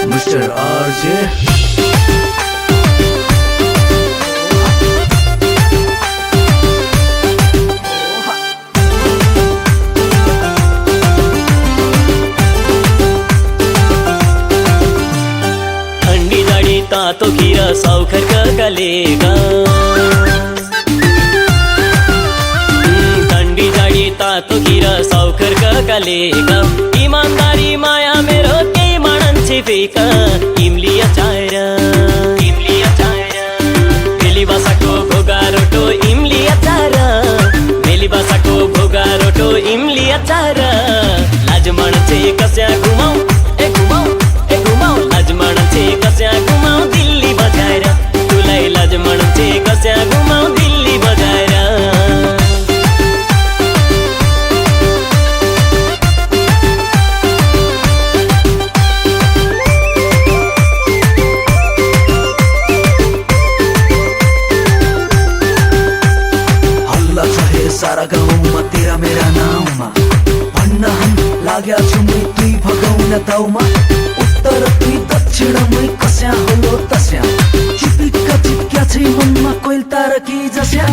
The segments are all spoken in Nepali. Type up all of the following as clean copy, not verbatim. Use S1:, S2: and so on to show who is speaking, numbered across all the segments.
S1: Mr. RJ.
S2: ठंडी जाडी तातो खीरा सावखर कलेगा ठंडी जाडी तातो खीरा सावखर कलेगा ईमानदारी माया मेरो केही माणसांची फेका इमली अचार मेली बासाको भोगा रोटो इमली अचार मेली बासाको भोगा रोटो इमली अचार लाज माणसे कस्या घुमाऊ ए घुमाऊ ए घुमाऊ लाज माणसे कस्या घुमाऊ दिल्ली बजाएर तुलाई लाज माणसे कस्या घुमाऊ दिल्ली बजाएर
S1: सारा गाउँमा तेरा मेरा नाउँमा भन्न हम लाग्या छु मै तुई भगाउन ताउमा उत्तर तुई दक्षिणमै कस्या होलो तस्या चिपिक्का चिप्क्या छै मनमा कोइल तारकी जस्या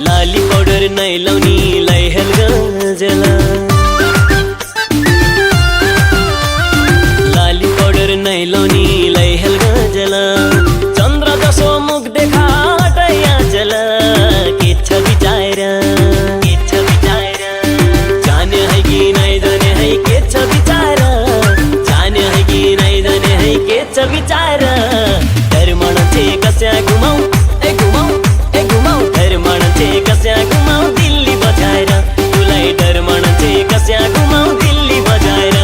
S2: लाली पाउडर नै लाउनी लैहल गजला लाली पाउडर नै लाउनी लैहल गजला चन्द्र जसो मुख देखाटया जला के छ विचार जाने है कि नै जाने है के छ विचार जाने है कि नै जाने है के छ विचार घर माणसे कस्या घुमाऊ ए घुमाऊ ए घुमाऊ घर माणसे कस्या घुमाऊ दिल्ली बजाएर तुलाई डर माणसे कस्या घुमाऊ दिल्ली बजाएर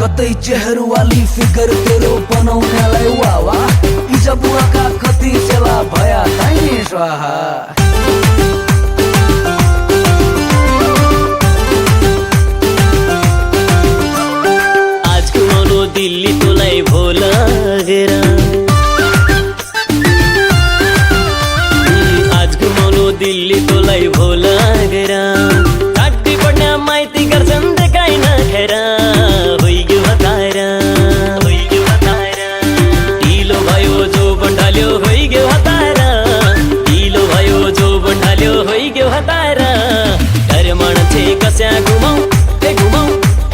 S1: कतै चेहरु वाली फिगर तेरो बनाउनेलाई वावा इजा बुवाका कति सेवा भया ताइने स्वाहा
S2: आज घुमाउनु दिल्ली तुलाई भोला गेरा आज घुमाउनु दिल्ली तुलाई भोला गेरा काटी पड्ने माइती गर्छन् देखाइ नखेर ढिलो भयो जो बन्ढाल्यो होइग्यो हतार ढिलो भयो जो बन्ढाल्यो होइग्यो हतार डर माणसे कस्या घुमाऊ ए घुमाऊ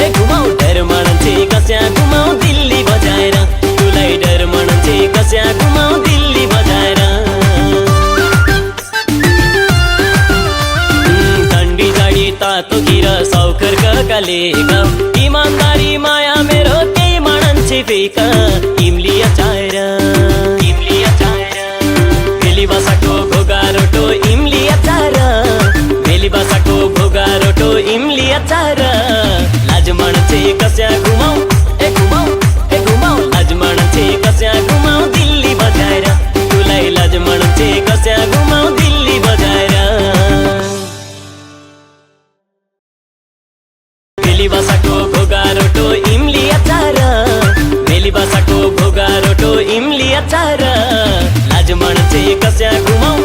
S2: ए घुमाऊ डर माणसे कस्या घुमाऊ दिल्ली बजाएर तुलाई डर माणसे कस्या घुमाऊ दिल्ली बजाएर ठन्डी जाडी तातो खीरा साउखर कलेगा ईमानदारी माया मेरो केही माणसांची फेका इमली अचार मेली बासाको भोगा रोटो इमली अचार मेली बासाको भोगा रोटो इमली अचार लाज माणसे कस्या घुमाऊ ए घुमाऊ ए घुमाऊ लाज माणसे कस्या घुमाऊ दिल्ली बजाएर तुलाई लाज माणसे कस्या घुमाऊ दिल्ली बजाएर मेली बासाको भोगा रोटो इमली अचार मेली बासाको भोगा रोटो इमली अचार लाज माणसे कस्या घुमाऊ